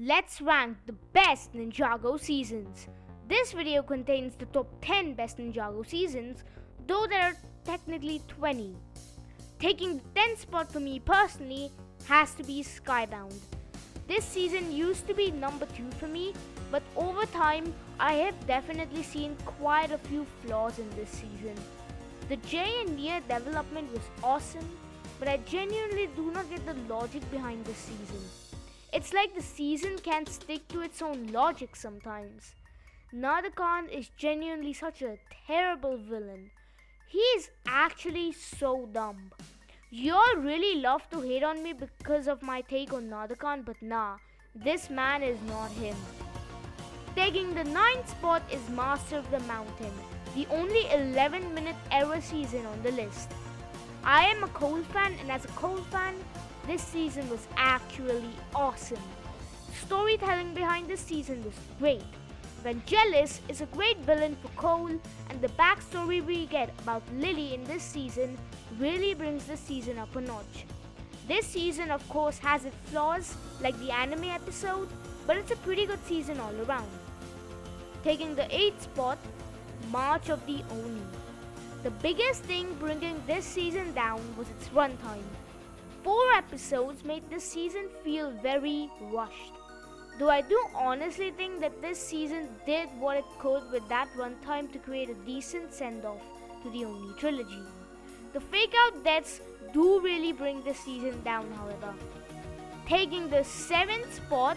Let's rank the best Ninjago seasons. This video contains the top 10 best Ninjago seasons, though there are technically 20. Taking the 10th spot for me personally has to be Skybound. This season used to be number 2 for me, but over time I have definitely seen quite a few flaws in this season. The Jay and Nia development was awesome, but I genuinely do not get the logic behind this season. It's like the season can't stick to its own logic sometimes. Nardakan is genuinely such a terrible villain. He is actually so dumb. Y'all really love to hate on me because of my take on Nardakan, but nah, this man is not him. Taking the 9th spot is Master of the Mountain, the only 11-minute era season on the list. I am a Cole fan, and as a Cole fan, this season was actually awesome. Storytelling behind this season was great. Vangelis is a great villain for Cole, and the backstory we get about Lily in this season really brings the season up a notch. This season of course has its flaws like the anime episode, but it's a pretty good season all around. Taking the 8th spot, March of the Oni. The biggest thing bringing this season down was its runtime. 4 episodes made this season feel very rushed. Though I do honestly think that this season did what it could with that runtime to create a decent send-off to the Oni trilogy. The fake-out deaths do really bring this season down, however. Taking the 7th spot,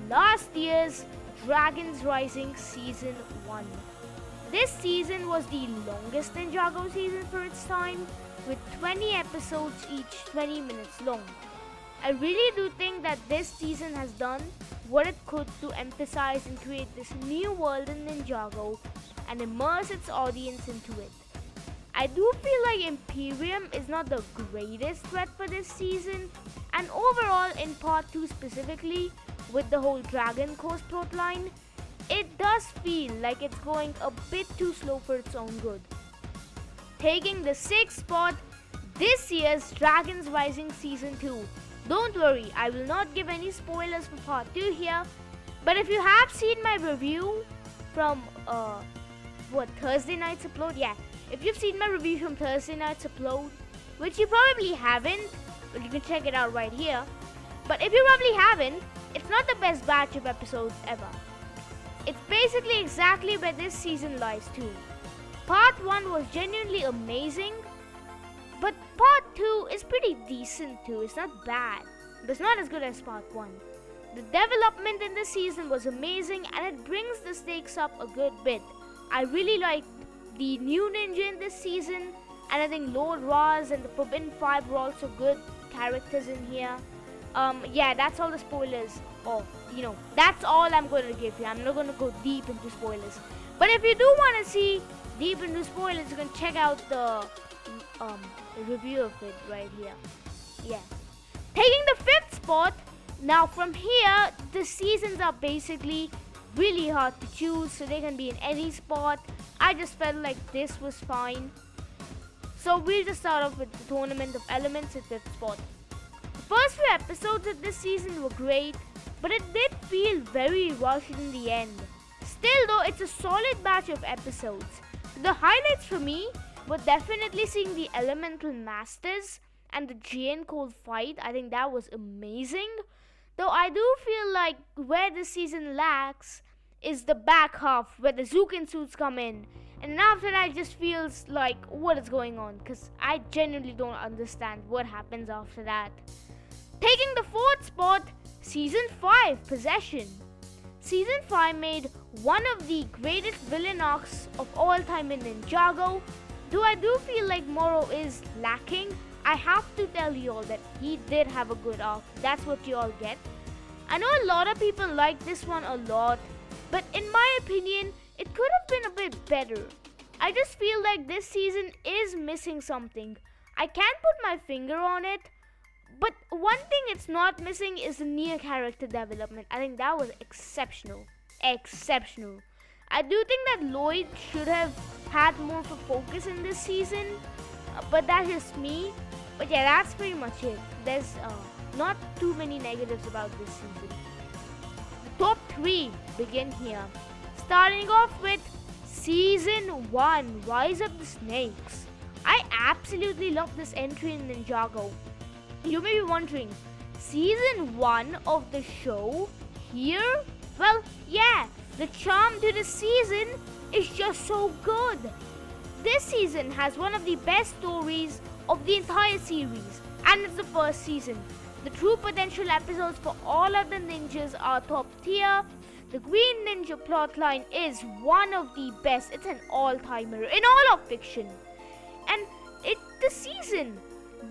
last year's Dragons Rising Season 1. This season was the longest Ninjago season for its time, with 20 episodes each 20 minutes long. I really do think that this season has done what it could to emphasize and create this new world in Ninjago and immerse its audience into it. I do feel like Imperium is not the greatest threat for this season, and overall in part 2 specifically, with the whole Dragon Coast plotline, it does feel like it's going a bit too slow for its own good. Taking the 6th spot, this year's Dragons Rising Season 2. Don't worry, I will not give any spoilers for part 2 here, but if you have seen my review from Thursday night's upload, if you've seen my review from Thursday night's upload, which you probably haven't, but you can check it out right here, but if you probably haven't, it's not the best batch of episodes ever. It's basically exactly where this season lies too. Part 1 was genuinely amazing, but part 2 is pretty decent too. It's not bad, but it's not as good as part 1. The development in this season was amazing, and it brings the stakes up a good bit. I really like the new ninja in this season, and I think Lord Raz and the Forbidden Five were also good characters in here. That's all the spoilers. That's all I'm going to give you. I'm not going to go deep into spoilers. But if you do want to see deep into spoilers, you can check out the review of it right here. Taking the 5th spot. Now from here, the seasons are basically really hard to choose, so they can be in any spot. I just felt like this was fine. So we'll just start off with the Tournament of Elements at 5th spot. The first few episodes of this season were great, but it did feel very rushed in the end. Still though, it's a solid batch of episodes. The highlights for me were definitely seeing the Elemental Masters and the Jay and Cole fight. I think that was amazing. Though I do feel like where this season lacks is the back half where the Zukin suits come in. And then after that it just feels like what is going on, because I genuinely don't understand what happens after that. Taking the 4th spot, Season 5, Possession. Season 5 made one of the greatest villain arcs of all time in Ninjago. Though I do feel like Moro is lacking, I have to tell you all that he did have a good arc. That's what you all get. I know a lot of people like this one a lot, but in my opinion, it could have been a bit better. I just feel like this season is missing something. I can't put my finger on it, but one thing it's not missing is the Nia character development. I think that was exceptional. I do think that Lloyd should have had more of a focus in this season, but that's just me. But that's pretty much it. There's not too many negatives about this season. top 3 begin here. Starting off with Season 1, Rise of the Snakes. I absolutely love this entry in Ninjago. You may be wondering, Season 1 of the show here? Well, yeah, the charm to the season is just so good. This season has one of the best stories of the entire series, and it's the first season. The true potential episodes for all of the ninjas are top tier. The Green Ninja plotline is one of the best. It's an all-timer in all of fiction. And the season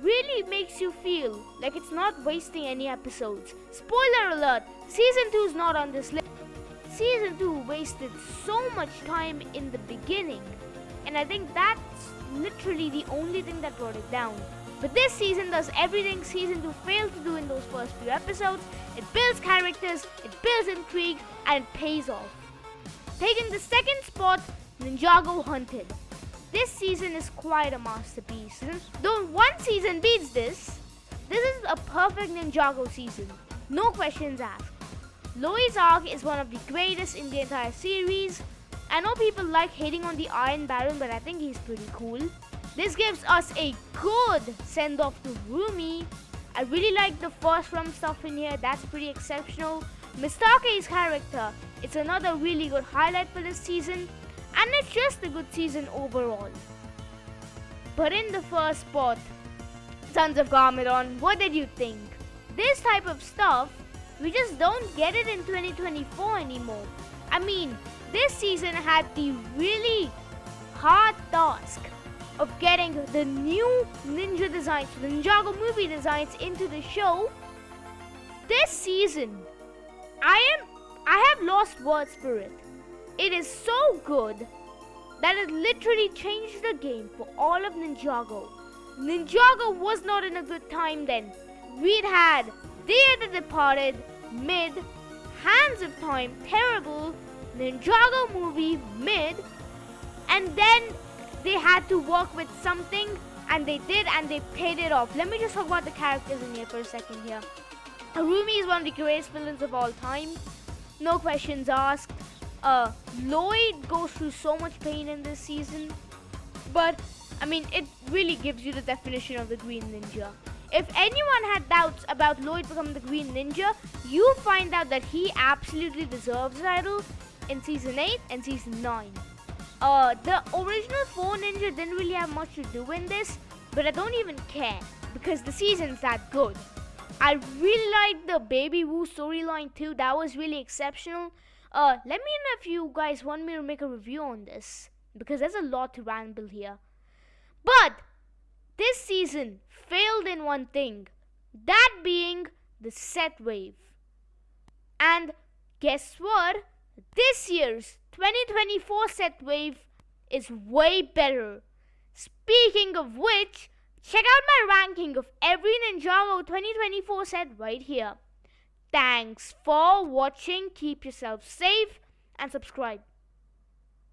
really makes you feel like it's not wasting any episodes. Spoiler alert, Season 2 is not on this list. Season 2 wasted so much time in the beginning, and I think that's literally the only thing that brought it down. But this season does everything Season 2 failed to do in those first few episodes. It builds characters, it builds intrigue, and it pays off. Taking the second spot, Ninjago Hunted. This season is quite a masterpiece. Though one season beats this is a perfect Ninjago season. No questions asked. Loi's arc is one of the greatest in the entire series. I know people like hating on the Iron Baron, but I think he's pretty cool. This gives us a good send-off to Rumi. I really like the first Rum stuff in here, that's pretty exceptional. Mistake's character, it's another really good highlight for this season, and it's just a good season overall. But in the first spot, Sons of Garmadon, what did you think? This type of stuff, we just don't get it in 2024 anymore. I mean, this season had the really hard task of getting the new ninja designs, the Ninjago movie designs into the show. This season, I have lost words for it. It is so good that it literally changed the game for all of Ninjago. Ninjago was not in a good time then. We'd had Day of the Departed, mid, Hands of Time, terrible, Ninjago movie, mid, and then they had to work with something, and they did, and they paid it off. Let me just talk about the characters in here for a second here. Harumi is one of the greatest villains of all time. No questions asked. Lloyd goes through so much pain in this season, but I mean, it really gives you the definition of the Green Ninja. If anyone had doubts about Lloyd becoming the Green Ninja, you find out that he absolutely deserves the title in Season 8 and Season 9. The original 4 Ninja didn't really have much to do in this, but I don't even care because the season's that good. I really liked the Baby Woo storyline too. That was really exceptional. Let me know if you guys want me to make a review on this, because there's a lot to ramble here. But this season failed in one thing, that being the set wave. And guess what? This year's 2024 set wave is way better. Speaking of which, check out my ranking of every Ninjago 2024 set right here. Thanks for watching, keep yourself safe, and subscribe.